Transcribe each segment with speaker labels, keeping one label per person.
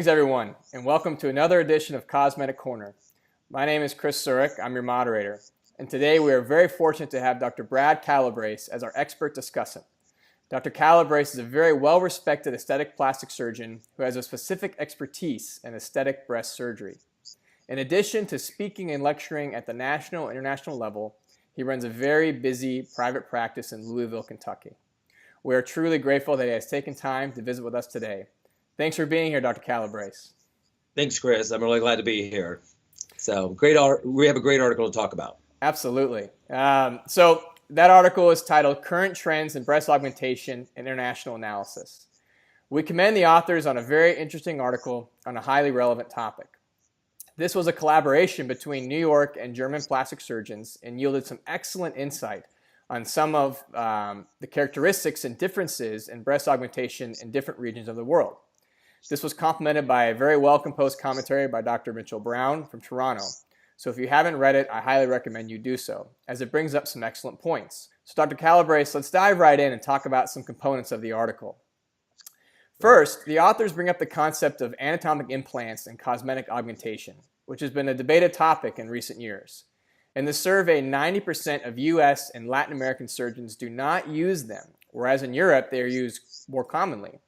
Speaker 1: Greetings, everyone, and welcome to another edition of Cosmetic Corner. My name is Chris Surek. I'm your moderator, and today we are very fortunate to have Dr. Brad Calobrace as our expert discussant. Dr. Calobrace is a very well-respected aesthetic plastic surgeon who has a specific expertise in aesthetic breast surgery. In addition to speaking and lecturing at the national and international level, he runs a very busy private practice in Louisville, Kentucky. We are truly grateful that he has taken time to visit with us today. Thanks for being here, Dr. Calobrace.
Speaker 2: Thanks, Chris. I'm really glad to be here. So we have a great article to talk about.
Speaker 1: Absolutely. So that article is titled Current Trends in Breast Augmentation and International Analysis. We commend the authors on a very interesting article on a highly relevant topic. This was a collaboration between New York and German plastic surgeons and yielded some excellent insight on some of the characteristics and differences in breast augmentation in different regions of the world. This was complemented by a very well-composed commentary by Dr. Mitchell Brown from Toronto. So if you haven't read it, I highly recommend you do so, as it brings up some excellent points. So Dr. Calobrace, let's dive right in and talk about some components of the article. First, the authors bring up the concept of anatomic implants and cosmetic augmentation, which has been a debated topic in recent years. In the survey, 90% of US and Latin American surgeons do not use them, whereas in Europe, they are used more commonly.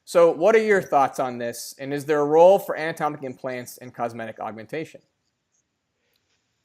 Speaker 1: So what are your thoughts on this, and is there a role for anatomic implants and cosmetic augmentation?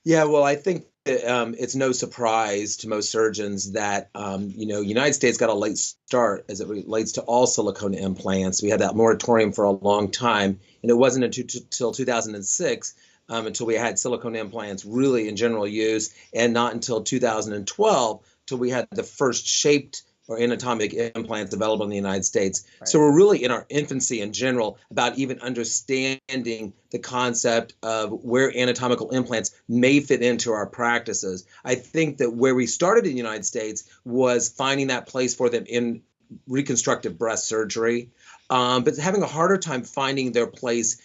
Speaker 2: Yeah, well, I think that, it's no surprise to most surgeons that, United States got a late start as it relates to all silicone implants. We had that moratorium for a long time, and it wasn't until 2006 until we had silicone implants really in general use, and not until 2012 till we had the first shaped or anatomic implants available in the United States. Right. So we're really in our infancy in general about even understanding the concept of where anatomical implants may fit into our practices. I think that where we started in the United States was finding that place for them in reconstructive breast surgery, but having a harder time finding their place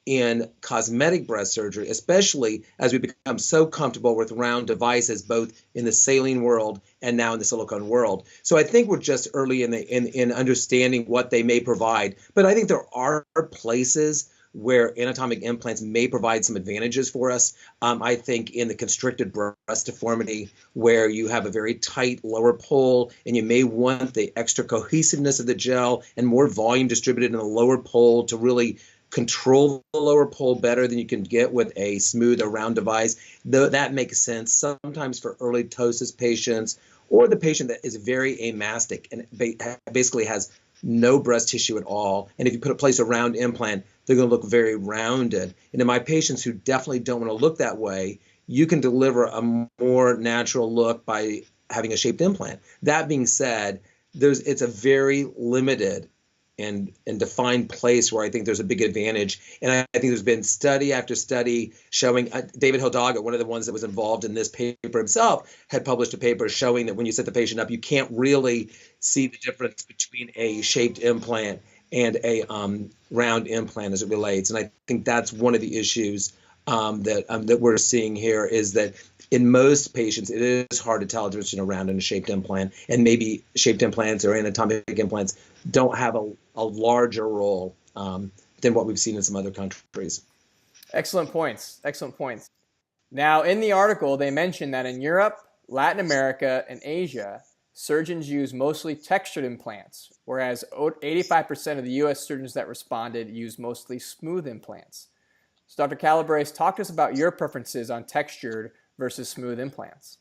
Speaker 2: in cosmetic breast surgery, especially as we become so comfortable with round devices, both in the saline world and now in the silicone world. So I think we're just early in understanding what they may provide. But I think there are places where anatomic implants may provide some advantages for us. I think in the constricted breast deformity, where you have a very tight lower pole and you may want the extra cohesiveness of the gel and more volume distributed in the lower pole to really control the lower pole better than you can get with a smooth or round device. Though that makes sense sometimes for early ptosis patients or the patient that is very amastic and basically has no breast tissue at all. And if you place a round implant, they're going to look very rounded. And in my patients who definitely don't want to look that way, you can deliver a more natural look by having a shaped implant. That being said, it's a very limited and defined place where I think there's a big advantage. And I think there's been study after study showing, David Hidalgo, one of the ones that was involved in this paper himself, had published a paper showing that when you set the patient up, you can't really see the difference between a shaped implant and a round implant as it relates. And I think that's one of the issues that we're seeing here, is that in most patients, it is hard to tell the difference between a round and a shaped implant, and maybe shaped implants or anatomic implants don't have a larger role than what we've seen in some other countries.
Speaker 1: Excellent points. Excellent points. Now, in the article, they mentioned that in Europe, Latin America, and Asia, surgeons use mostly textured implants, whereas 85% of the U.S. surgeons that responded used mostly smooth implants. So Dr. Calobrace, talk to us about your preferences on textured versus smooth implants.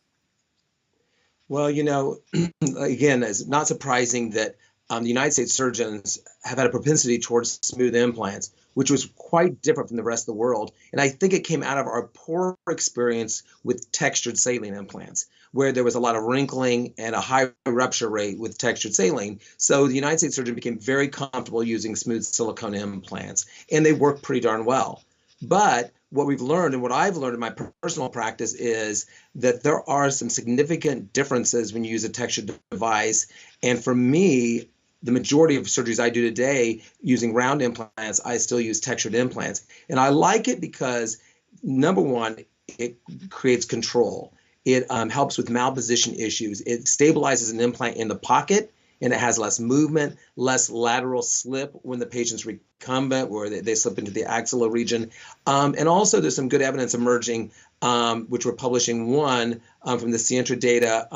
Speaker 2: Well, again, it's not surprising that the United States surgeons have had a propensity towards smooth implants, which was quite different from the rest of the world. And I think it came out of our poor experience with textured saline implants, where there was a lot of wrinkling and a high rupture rate with textured saline. So the United States surgeon became very comfortable using smooth silicone implants, and they work pretty darn well. But what we've learned, and what I've learned in my personal practice, is that there are some significant differences when you use a textured device. And for me, the majority of surgeries I do today using round implants, I still use textured implants. And I like it because, number one, it creates control. It helps with malposition issues. It stabilizes an implant in the pocket and it has less movement, less lateral slip when the patient's recumbent, where they slip into the axilla region. And also there's some good evidence emerging, which we're publishing one from the Sientra data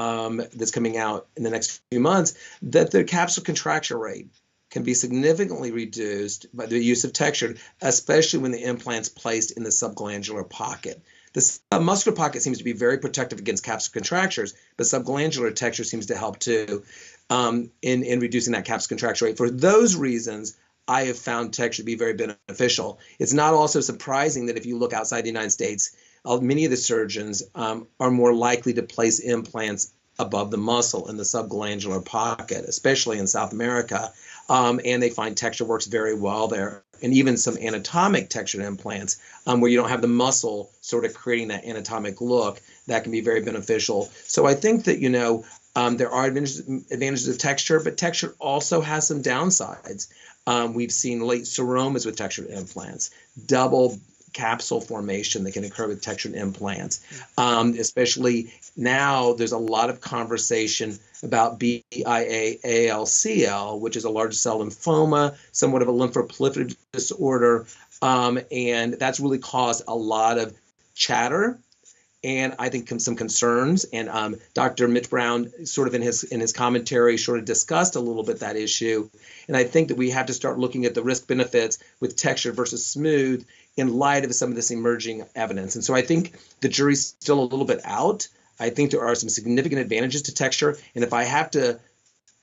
Speaker 2: that's coming out in the next few months, that the capsule contracture rate can be significantly reduced by the use of textured, especially when the implant's placed in the subglandular pocket. The submuscular pocket seems to be very protective against capsule contractures, but subglandular texture seems to help too in reducing that capsule contracture rate. For those reasons, I have found texture to be very beneficial. It's not also surprising that if you look outside the United States, many of the surgeons are more likely to place implants above the muscle in the subglandular pocket, especially in South America. And they find texture works very well there. And even some anatomic textured implants where you don't have the muscle sort of creating that anatomic look, that can be very beneficial. So I think that, there are advantages of texture, but texture also has some downsides. We've seen late seromas with textured implants, double capsule formation that can occur with textured implants. Especially now, there's a lot of conversation about BIA-ALCL, which is a large cell lymphoma, somewhat of a lymphoproliferative disorder, and that's really caused a lot of chatter and I think some concerns. And Dr. Mitch Brown sort of in his commentary sort of discussed a little bit that issue. And I think that we have to start looking at the risk benefits with texture versus smooth in light of some of this emerging evidence. And so I think the jury's still a little bit out. I think there are some significant advantages to texture. And if I have to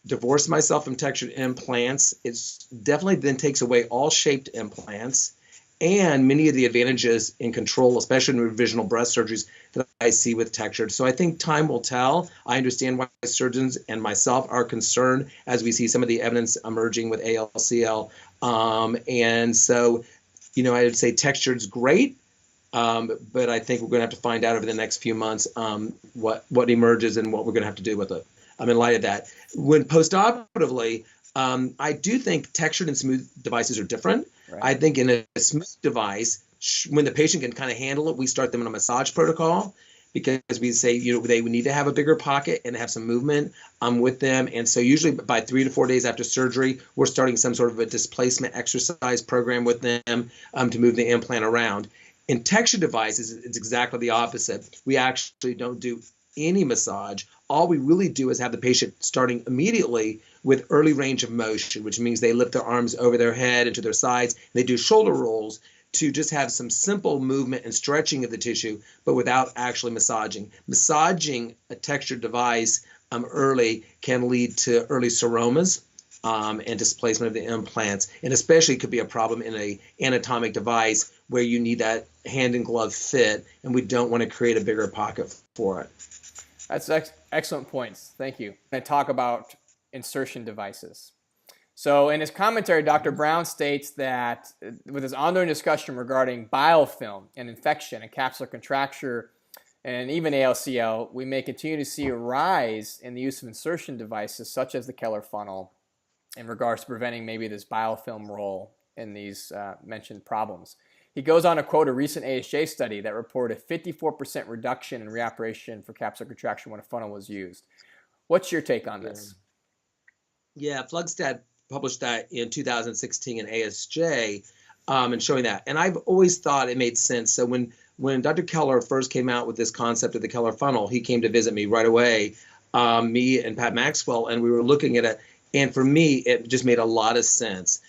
Speaker 2: divorce myself from textured implants, it's definitely then takes away all shaped implants and many of the advantages in control, especially in revisional breast surgeries that I see with textured. So I think time will tell. I understand why surgeons and myself are concerned as we see some of the evidence emerging with ALCL. And so, I would say textured's great, but I think we're going to have to find out over the next few months what emerges and what we're going to have to do with it. In light of that, when postoperatively, I do think textured and smooth devices are different. Right. I think in a smooth device, when the patient can kind of handle it, we start them in a massage protocol because we say, they need to have a bigger pocket and have some movement with them. And so usually by 3 to 4 days after surgery, we're starting some sort of a displacement exercise program with them to move the implant around. In textured devices, it's exactly the opposite. We actually don't do any massage. All we really do is have the patient starting immediately with early range of motion, which means they lift their arms over their head and to their sides. And they do shoulder rolls to just have some simple movement and stretching of the tissue, but without actually massaging. Massaging a textured device early can lead to early seromas and displacement of the implants, and especially could be a problem in an anatomic device where you need that hand and glove fit, and we don't want to create a bigger pocket for it.
Speaker 1: That's excellent points. Thank you. I talk about insertion devices. So in his commentary, Dr. Brown states that with his ongoing discussion regarding biofilm and infection and capsular contracture and even ALCL, we may continue to see a rise in the use of insertion devices such as the Keller funnel in regards to preventing maybe this biofilm role in these mentioned problems. He goes on to quote a recent ASJ study that reported a 54% reduction in reoperation for capsular contraction when a funnel was used. What's your take on this?
Speaker 2: Yeah, Flugstad published that in 2016 in ASJ and showing that. And I've always thought it made sense. So when Dr. Keller first came out with this concept of the Keller funnel, he came to visit me right away, me and Pat Maxwell, and we were looking at it. And for me, it just made a lot of sense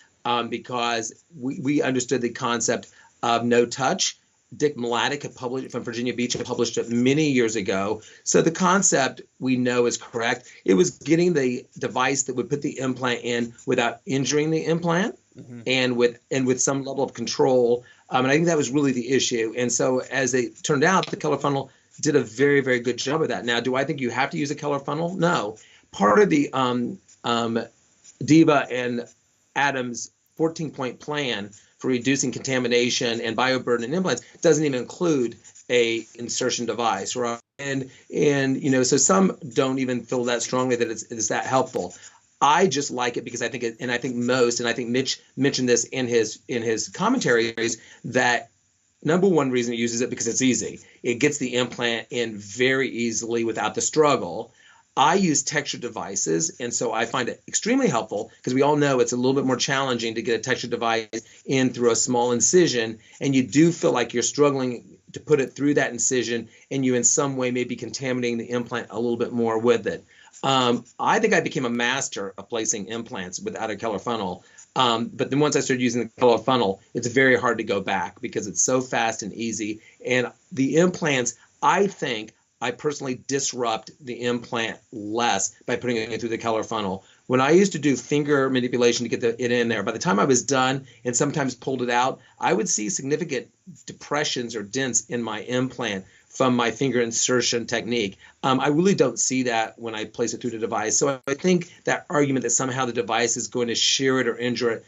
Speaker 2: because we understood the concept of no touch. Dick Mladic had published from Virginia Beach, had published it many years ago. So the concept we know is correct. It was getting the device that would put the implant in without injuring the implant and with some level of control. And I think that was really the issue. And so as it turned out, the Keller funnel did a very, very good job of that. Now, do I think you have to use a Keller funnel? No. Part of the DIVA and Adams 14-point plan for reducing contamination and bioburden in implants doesn't even include a insertion device, right? And so some don't even feel that strongly that it's that helpful. I just like it because I think I think Mitch mentioned this in his commentaries, that number one reason he uses it because it's easy. It gets the implant in very easily without the struggle. I use textured devices, and so I find it extremely helpful because we all know it's a little bit more challenging to get a textured device in through a small incision, and you do feel like you're struggling to put it through that incision, and you in some way may be contaminating the implant a little bit more with it. I think I became a master of placing implants without a Keller funnel. But then once I started using the Keller funnel, it's very hard to go back because it's so fast and easy. And the implants, I think, I personally disrupt the implant less by putting it in through the Keller funnel. When I used to do finger manipulation to get it in there, by the time I was done and sometimes pulled it out, I would see significant depressions or dents in my implant from my finger insertion technique. I really don't see that when I place it through the device. So I think that argument that somehow the device is going to shear it or injure it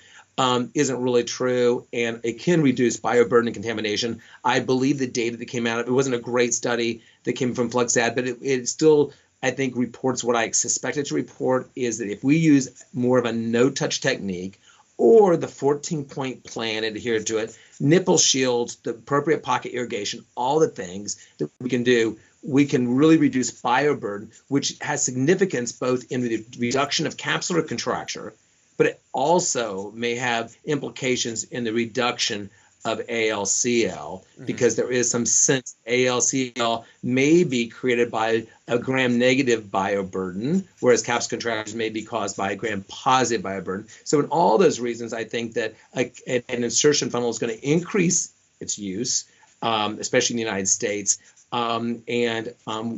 Speaker 2: isn't really true, and it can reduce bioburden and contamination. I believe the data that came out of it wasn't a great study that came from FlexAd, but it still, I think, reports what I suspected to report, is that if we use more of a no-touch technique or the 14-point plan adhered to it, nipple shields, the appropriate pocket irrigation, all the things that we can do, we can really reduce bioburden, which has significance both in the reduction of capsular contracture, but it also may have implications in the reduction of ALCL, because there is some sense ALCL may be created by a gram-negative bioburden, whereas capsular contractures may be caused by a gram-positive bioburden. So in all those reasons, I think that an insertion funnel is going to increase its use, especially in the United States. And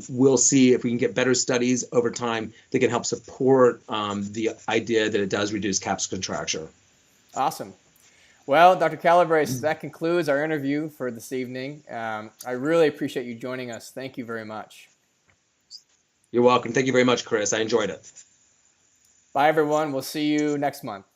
Speaker 2: we'll see if we can get better studies over time that can help support the idea that it does reduce capsular contracture.
Speaker 1: Awesome. Well, Dr. Calobrace, that concludes our interview for this evening. I really appreciate you joining us. Thank you very much.
Speaker 2: You're welcome. Thank you very much, Chris. I enjoyed it.
Speaker 1: Bye, everyone. We'll see you next month.